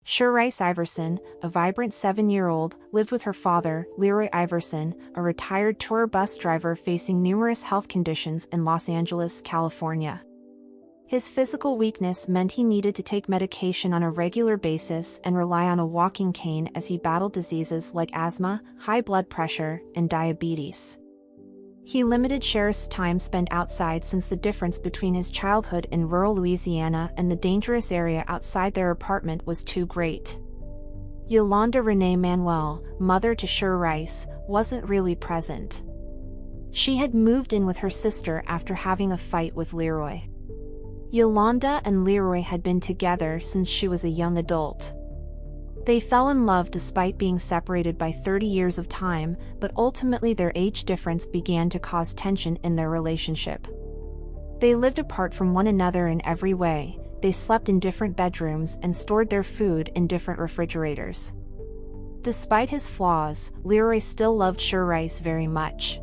Sherrice Iverson, a vibrant 7-year-old, lived with her father, Leroy Iverson, a retired tour bus driver facing numerous health conditions in Los Angeles, California. His physical weakness meant he needed to take medication on a regular basis and rely on a walking cane as he battled diseases like asthma, high blood pressure, and diabetes. He limited Sherrice's time spent outside since the difference between his childhood in rural Louisiana and the dangerous area outside their apartment was too great. Yolanda Renee Manuel, mother to Sherrice, wasn't really present. She had moved in with her sister after having a fight with Leroy. Yolanda and Leroy had been together since she was a young adult. They fell in love despite being separated by 30 years of time, but ultimately their age difference began to cause tension in their relationship. They lived apart from one another in every way. They slept in different bedrooms and stored their food in different refrigerators. Despite his flaws, Leroy still loved Sherrice very much.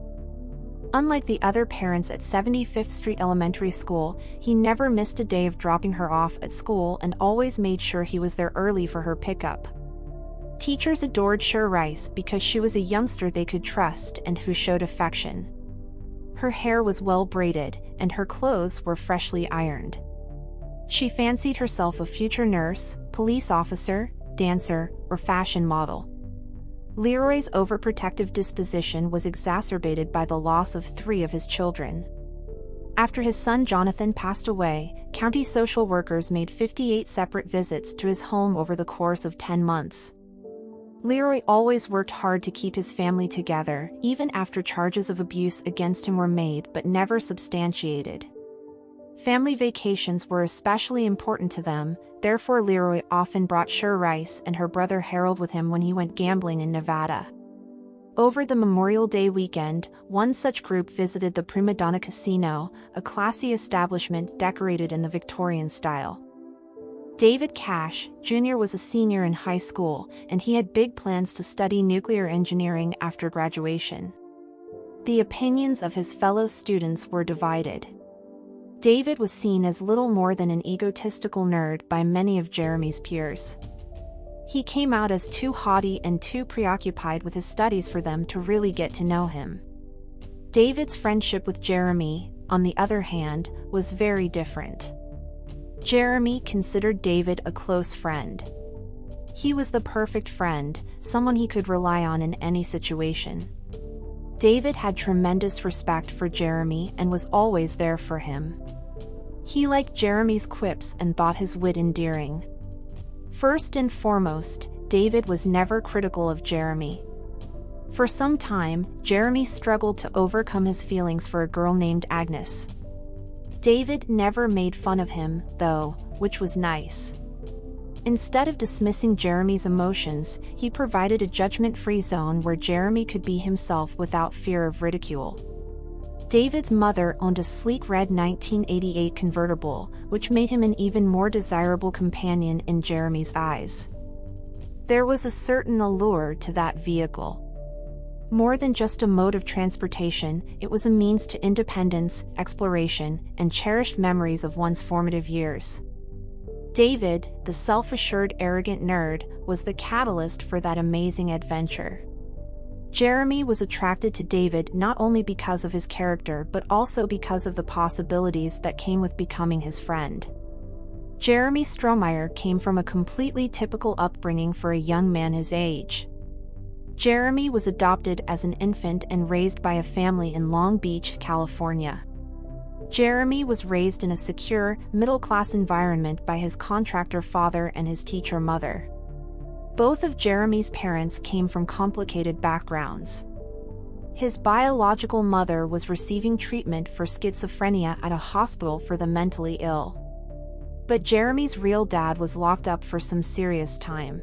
Unlike the other parents at 75th Street Elementary School, he never missed a day of dropping her off at school and always made sure he was there early for her pickup. Teachers adored Sherrice because she was a youngster they could trust and who showed affection. Her hair was well braided, and her clothes were freshly ironed. She fancied herself a future nurse, police officer, dancer, or fashion model. Leroy's overprotective disposition was exacerbated by the loss of 3 of his children. After his son Jonathan passed away, county social workers made 58 separate visits to his home over the course of 10 months. Leroy always worked hard to keep his family together, even after charges of abuse against him were made but never substantiated. Family vacations were especially important to them, therefore Leroy often brought Sherrice and her brother Harold with him when he went gambling in Nevada. Over the Memorial Day weekend, one such group visited the Prima Donna Casino, a classy establishment decorated in the Victorian style. David Cash, Jr. was a senior in high school, and he had big plans to study nuclear engineering after graduation. The opinions of his fellow students were divided. David was seen as little more than an egotistical nerd by many of Jeremy's peers. He came out as too haughty and too preoccupied with his studies for them to really get to know him. David's friendship with Jeremy, on the other hand, was very different. Jeremy considered David a close friend. He was the perfect friend, someone he could rely on in any situation. David had tremendous respect for Jeremy and was always there for him. He liked Jeremy's quips and thought his wit endearing. First and foremost, David was never critical of Jeremy. For some time, Jeremy struggled to overcome his feelings for a girl named Agnes. David never made fun of him, though, which was nice. Instead of dismissing Jeremy's emotions, he provided a judgment-free zone where Jeremy could be himself without fear of ridicule. David's mother owned a sleek red 1988 convertible, which made him an even more desirable companion in Jeremy's eyes. There was a certain allure to that vehicle. More than just a mode of transportation, it was a means to independence, exploration, and cherished memories of one's formative years. David, the self-assured arrogant nerd, was the catalyst for that amazing adventure. Jeremy was attracted to David not only because of his character but also because of the possibilities that came with becoming his friend. Jeremy Strohmeyer came from a completely typical upbringing for a young man his age. Jeremy was adopted as an infant and raised by a family in Long Beach, California. Jeremy was raised in a secure, middle-class environment by his contractor father and his teacher mother. Both of Jeremy's parents came from complicated backgrounds. His biological mother was receiving treatment for schizophrenia at a hospital for the mentally ill. But Jeremy's real dad was locked up for some serious time.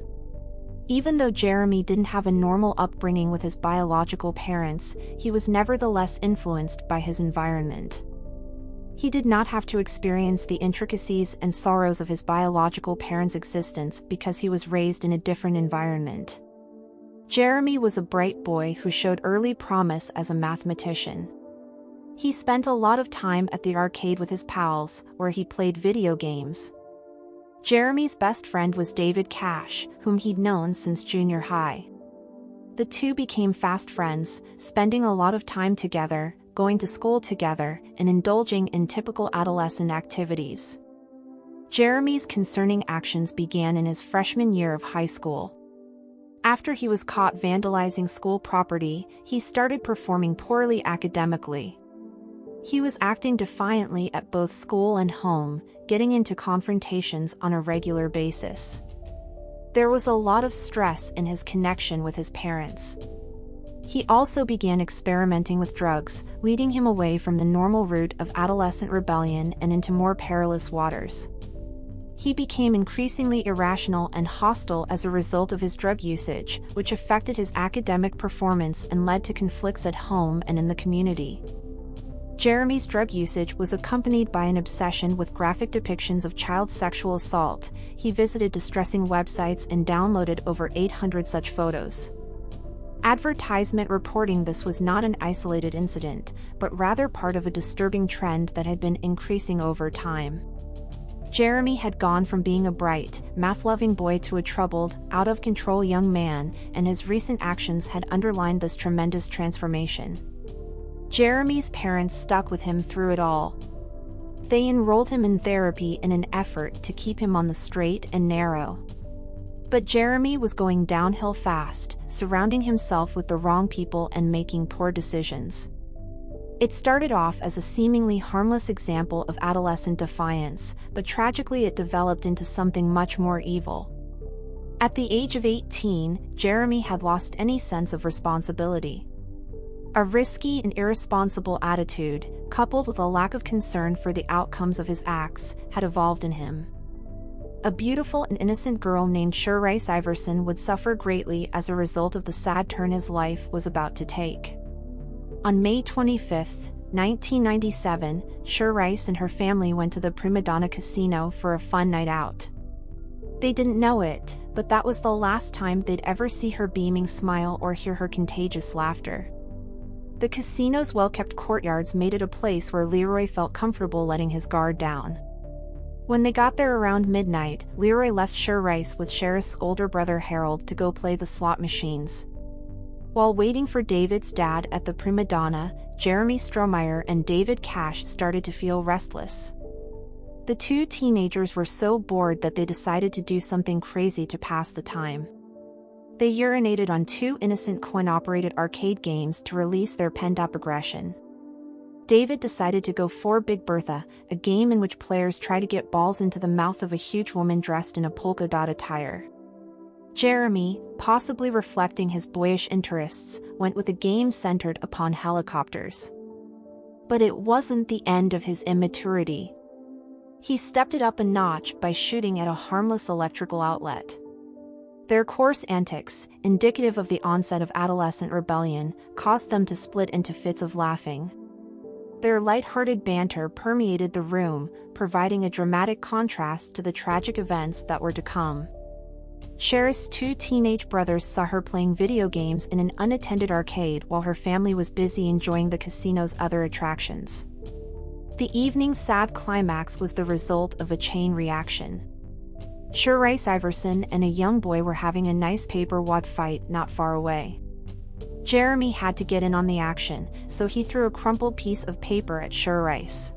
Even though Jeremy didn't have a normal upbringing with his biological parents, he was nevertheless influenced by his environment. He did not have to experience the intricacies and sorrows of his biological parents' existence because he was raised in a different environment. Jeremy was a bright boy who showed early promise as a mathematician. He spent a lot of time at the arcade with his pals, where he played video games. Jeremy's best friend was David Cash, whom he'd known since junior high. The two became fast friends, spending a lot of time together, going to school together, and indulging in typical adolescent activities. Jeremy's concerning actions began in his freshman year of high school. After he was caught vandalizing school property, he started performing poorly academically. He was acting defiantly at both school and home, getting into confrontations on a regular basis. There was a lot of stress in his connection with his parents. He also began experimenting with drugs, leading him away from the normal route of adolescent rebellion and into more perilous waters. He became increasingly irrational and hostile as a result of his drug usage, which affected his academic performance and led to conflicts at home and in the community. Jeremy's drug usage was accompanied by an obsession with graphic depictions of child sexual assault. He visited distressing websites and downloaded over 800 such photos. Advertisement reporting this was not an isolated incident, but rather part of a disturbing trend that had been increasing over time. Jeremy had gone from being a bright, math-loving boy to a troubled, out-of-control young man, and his recent actions had underlined this tremendous transformation. Jeremy's parents stuck with him through it all. They enrolled him in therapy in an effort to keep him on the straight and narrow. But Jeremy was going downhill fast, surrounding himself with the wrong people and making poor decisions. It started off as a seemingly harmless example of adolescent defiance, but tragically it developed into something much more evil. At the age of 18, Jeremy had lost any sense of responsibility. A risky and irresponsible attitude, coupled with a lack of concern for the outcomes of his acts, had evolved in him. A beautiful and innocent girl named Sherrice Iverson would suffer greatly as a result of the sad turn his life was about to take. On May 25, 1997, Sherrice and her family went to the Prima Donna Casino for a fun night out. They didn't know it, but that was the last time they'd ever see her beaming smile or hear her contagious laughter. The casino's well-kept courtyards made it a place where Leroy felt comfortable letting his guard down. When they got there around midnight, Leroy left Sherrice with Sherrice's older brother Harold to go play the slot machines. While waiting for David's dad at the Prima Donna, Jeremy Strohmeyer and David Cash started to feel restless. The two teenagers were so bored that they decided to do something crazy to pass the time. They urinated on two innocent coin-operated arcade games to release their pent-up aggression. David decided to go for Big Bertha, a game in which players try to get balls into the mouth of a huge woman dressed in a polka dot attire. Jeremy, possibly reflecting his boyish interests, went with a game centered upon helicopters. But it wasn't the end of his immaturity. He stepped it up a notch by shooting at a harmless electrical outlet. Their coarse antics, indicative of the onset of adolescent rebellion, caused them to split into fits of laughing. Their light-hearted banter permeated the room, providing a dramatic contrast to the tragic events that were to come. Sherrice's two teenage brothers saw her playing video games in an unattended arcade while her family was busy enjoying the casino's other attractions. The evening's sad climax was the result of a chain reaction. Sherrice Iverson and a young boy were having a nice paper wad fight not far away. Jeremy had to get in on the action, so he threw a crumpled piece of paper at Sherrice.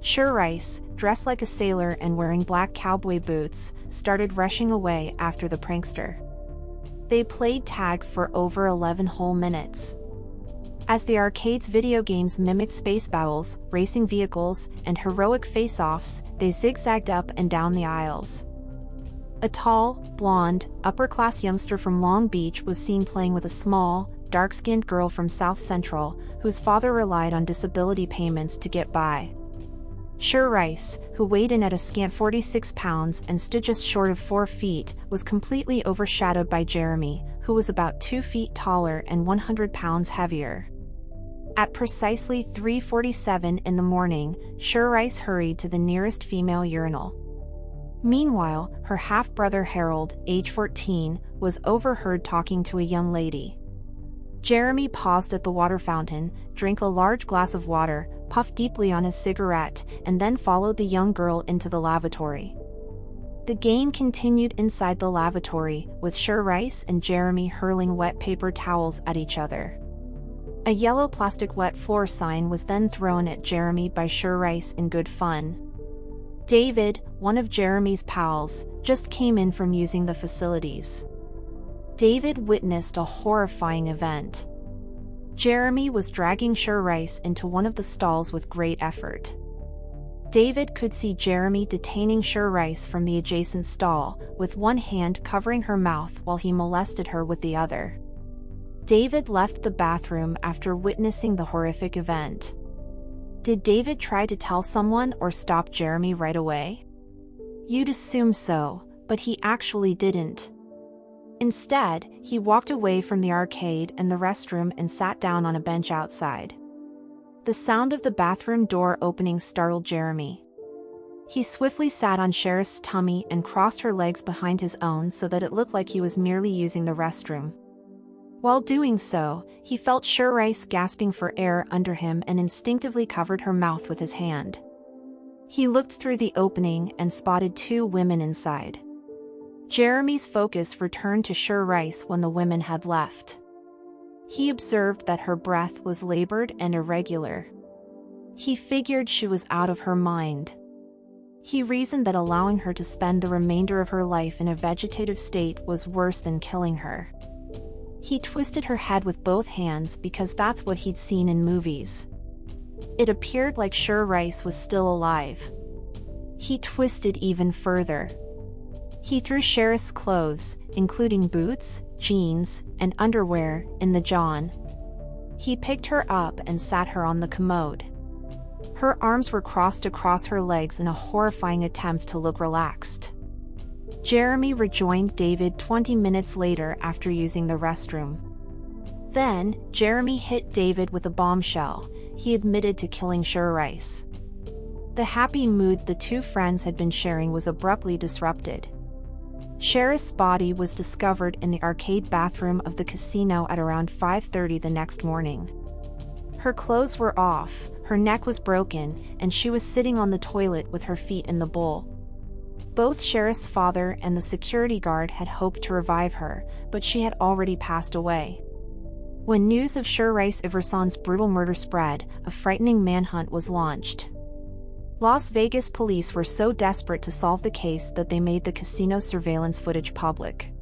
Sherrice, dressed like a sailor and wearing black cowboy boots, started rushing away after the prankster. They played tag for over 11 whole minutes. As the arcade's video games mimicked space battles, racing vehicles, and heroic face-offs, they zigzagged up and down the aisles. A tall, blonde, upper-class youngster from Long Beach was seen playing with a small, dark-skinned girl from South Central, whose father relied on disability payments to get by. Sherrice, who weighed in at a scant 46 pounds and stood just short of 4 feet, was completely overshadowed by Jeremy, who was about 2 feet taller and 100 pounds heavier. At precisely 3:47 in the morning, Sherrice hurried to the nearest female urinal. Meanwhile, her half-brother Harold, age 14, was overheard talking to a young lady. Jeremy paused at the water fountain, drank a large glass of water, puffed deeply on his cigarette, and then followed the young girl into the lavatory. The game continued inside the lavatory, with Sherrice and Jeremy hurling wet paper towels at each other. A yellow plastic wet floor sign was then thrown at Jeremy by Sherrice in good fun. David, one of Jeremy's pals, just came in from using the facilities. David witnessed a horrifying event. Jeremy was dragging Sherrice into one of the stalls with great effort. David could see Jeremy detaining Sherrice from the adjacent stall, with one hand covering her mouth while he molested her with the other. David left the bathroom after witnessing the horrific event. Did David try to tell someone or stop Jeremy right away? You'd assume so, but he actually didn't. Instead, he walked away from the arcade and the restroom and sat down on a bench outside. The sound of the bathroom door opening startled Jeremy. He swiftly sat on Sherrice's tummy and crossed her legs behind his own so that it looked like he was merely using the restroom. While doing so, he felt Sherrice gasping for air under him and instinctively covered her mouth with his hand. He looked through the opening and spotted two women inside. Jeremy's focus returned to Sherrice when the women had left. He observed that her breath was labored and irregular. He figured she was out of her mind. He reasoned that allowing her to spend the remainder of her life in a vegetative state was worse than killing her. He twisted her head with both hands because that's what he'd seen in movies. It appeared like Sherrice was still alive. He twisted even further. He threw Sherrice's clothes, including boots, jeans, and underwear, in the john. He picked her up and sat her on the commode. Her arms were crossed across her legs in a horrifying attempt to look relaxed. Jeremy rejoined David 20 minutes later after using the restroom. Then, Jeremy hit David with a bombshell. He admitted to killing Sherrice. The happy mood the two friends had been sharing was abruptly disrupted. Sherrice's body was discovered in the arcade bathroom of the casino at around 5:30 the next morning. Her clothes were off, her neck was broken, and she was sitting on the toilet with her feet in the bowl. Both Sherrice's father and the security guard had hoped to revive her, but she had already passed away. When news of Sherrice Iverson's brutal murder spread, a frightening manhunt was launched. Las Vegas police were so desperate to solve the case that they made the casino surveillance footage public.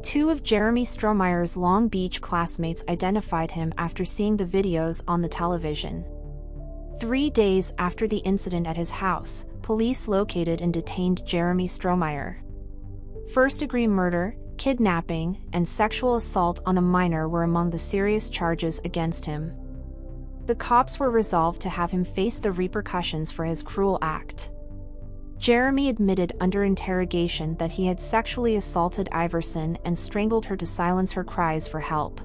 Two of Jeremy Strohmeyer's Long Beach classmates identified him after seeing the videos on the television. 3 days after the incident at his house, police located and detained Jeremy Strohmeyer. First-degree murder, kidnapping, and sexual assault on a minor were among the serious charges against him. The cops were resolved to have him face the repercussions for his cruel act. Jeremy admitted under interrogation that he had sexually assaulted Iverson and strangled her to silence her cries for help.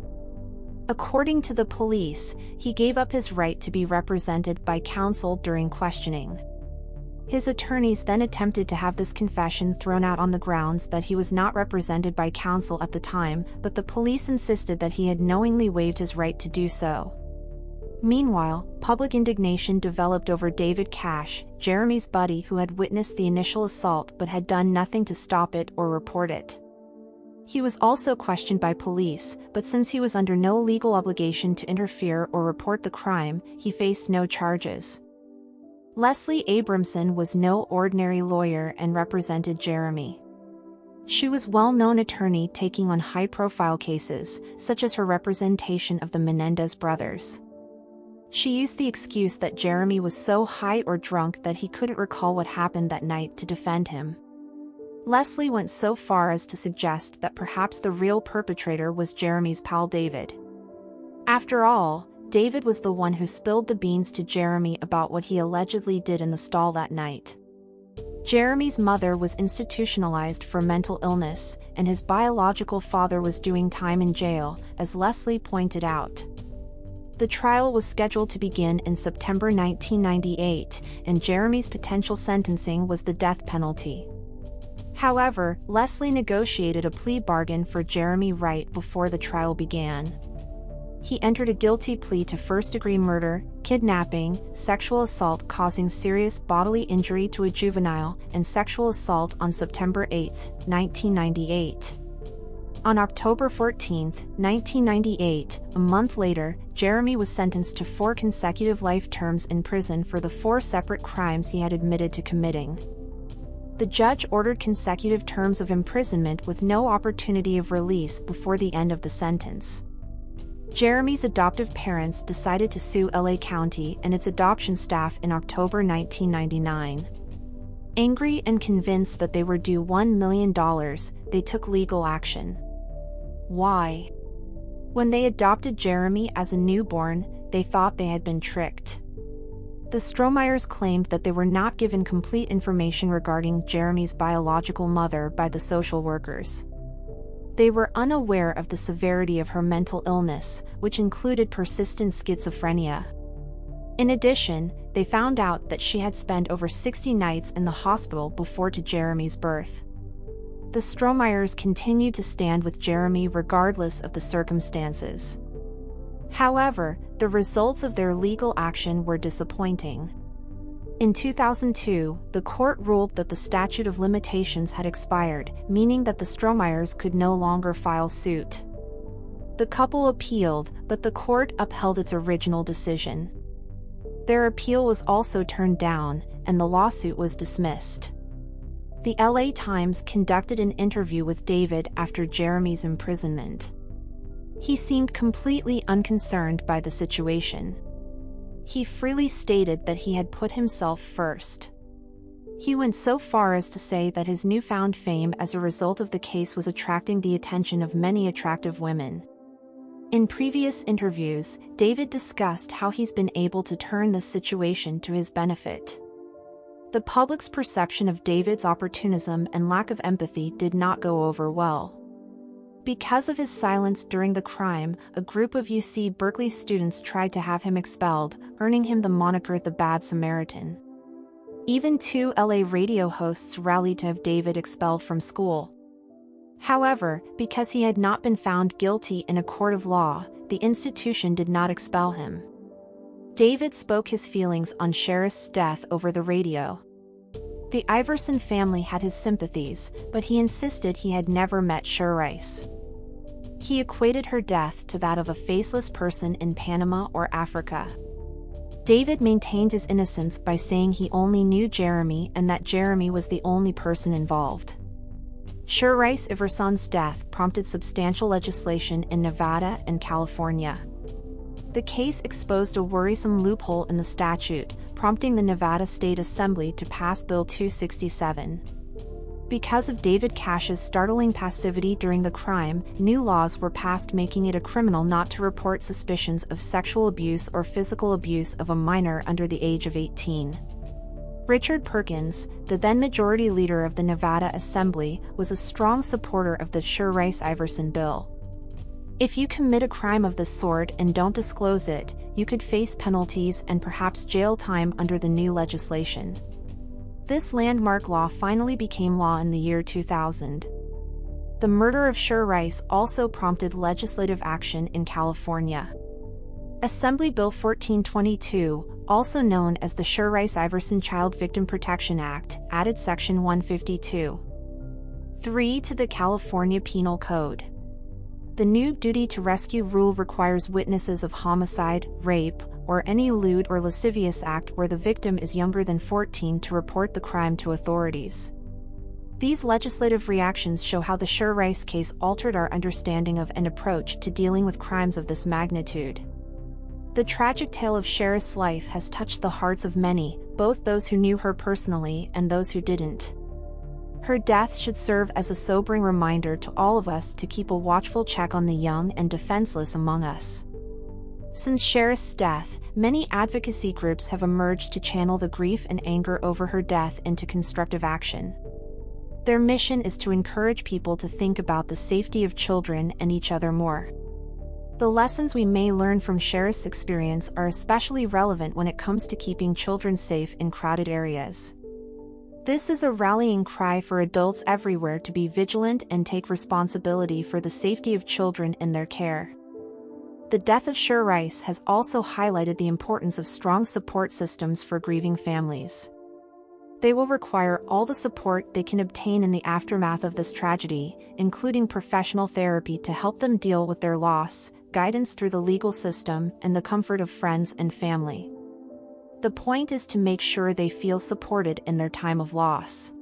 According to the police, he gave up his right to be represented by counsel during questioning. His attorneys then attempted to have this confession thrown out on the grounds that he was not represented by counsel at the time, but the police insisted that he had knowingly waived his right to do so. Meanwhile, public indignation developed over David Cash, Jeremy's buddy who had witnessed the initial assault but had done nothing to stop it or report it. He was also questioned by police, but since he was under no legal obligation to interfere or report the crime, he faced no charges. Leslie Abramson was no ordinary lawyer and represented Jeremy. She was a well-known attorney taking on high-profile cases, such as her representation of the Menendez brothers. She used the excuse that Jeremy was so high or drunk that he couldn't recall what happened that night to defend him. Leslie went so far as to suggest that perhaps the real perpetrator was Jeremy's pal David. After all, David was the one who spilled the beans to Jeremy about what he allegedly did in the stall that night. Jeremy's mother was institutionalized for mental illness, and his biological father was doing time in jail, as Leslie pointed out. The trial was scheduled to begin in September 1998, and Jeremy's potential sentencing was the death penalty. However, Leslie negotiated a plea bargain for Jeremy right before the trial began. He entered a guilty plea to first-degree murder, kidnapping, sexual assault causing serious bodily injury to a juvenile, and sexual assault on September 8, 1998. On October 14, 1998, a month later, Jeremy was sentenced to 4 consecutive life terms in prison for the 4 separate crimes he had admitted to committing. The judge ordered consecutive terms of imprisonment with no opportunity of release before the end of the sentence. Jeremy's adoptive parents decided to sue LA County and its adoption staff in October 1999. Angry and convinced that they were due $1 million, they took legal action. Why? When they adopted Jeremy as a newborn, they thought they had been tricked. The Strohmeyers claimed that they were not given complete information regarding Jeremy's biological mother by the social workers. They were unaware of the severity of her mental illness, which included persistent schizophrenia. In addition, they found out that she had spent over 60 nights in the hospital before to Jeremy's birth. The Strohmeyers continued to stand with Jeremy regardless of the circumstances. However, the results of their legal action were disappointing. In 2002, the court ruled that the statute of limitations had expired, meaning that the Strohmeyers could no longer file suit. The couple appealed, but the court upheld its original decision. Their appeal was also turned down, and the lawsuit was dismissed. The LA Times conducted an interview with David after Jeremy's imprisonment. He seemed completely unconcerned by the situation. He freely stated that he had put himself first. He went so far as to say that his newfound fame as a result of the case was attracting the attention of many attractive women. In previous interviews, David discussed how he's been able to turn this situation to his benefit. The public's perception of David's opportunism and lack of empathy did not go over well. Because of his silence during the crime, a group of UC Berkeley students tried to have him expelled, earning him the moniker the Bad Samaritan. Even 2 LA radio hosts rallied to have David expelled from school. However, because he had not been found guilty in a court of law, the institution did not expel him. David spoke his feelings on Sherrice's death over the radio. The Iverson family had his sympathies, but he insisted he had never met Sherrice. He equated her death to that of a faceless person in Panama or Africa. David maintained his innocence by saying he only knew Jeremy and that Jeremy was the only person involved. Sherrice Iverson's death prompted substantial legislation in Nevada and California. The case exposed a worrisome loophole in the statute, prompting the Nevada State Assembly to pass Bill 267. Because of David Cash's startling passivity during the crime, new laws were passed making it a criminal not to report suspicions of sexual abuse or physical abuse of a minor under the age of 18. Richard Perkins, the then majority leader of the Nevada Assembly, was a strong supporter of the Sherrice Iverson bill. If you commit a crime of this sort and don't disclose it, you could face penalties and perhaps jail time under the new legislation. This landmark law finally became law in the year 2000. The murder of Sherrice also prompted legislative action in California. Assembly Bill 1422, also known as the Sherrice Iverson Child Victim Protection Act, added Section 152(3) to the California Penal Code. The new duty to rescue rule requires witnesses of homicide, rape, or any lewd or lascivious act where the victim is younger than 14 to report the crime to authorities. These legislative reactions show how the Sherrice case altered our understanding of and approach to dealing with crimes of this magnitude. The tragic tale of Sherrice's life has touched the hearts of many, both those who knew her personally and those who didn't. Her death should serve as a sobering reminder to all of us to keep a watchful check on the young and defenseless among us. Since Sherrice's death, many advocacy groups have emerged to channel the grief and anger over her death into constructive action. Their mission is to encourage people to think about the safety of children and each other more. The lessons we may learn from Sherrice's experience are especially relevant when it comes to keeping children safe in crowded areas. This is a rallying cry for adults everywhere to be vigilant and take responsibility for the safety of children in their care. The death of Sherrice has also highlighted the importance of strong support systems for grieving families. They will require all the support they can obtain in the aftermath of this tragedy, including professional therapy to help them deal with their loss, guidance through the legal system, and the comfort of friends and family. The point is to make sure they feel supported in their time of loss.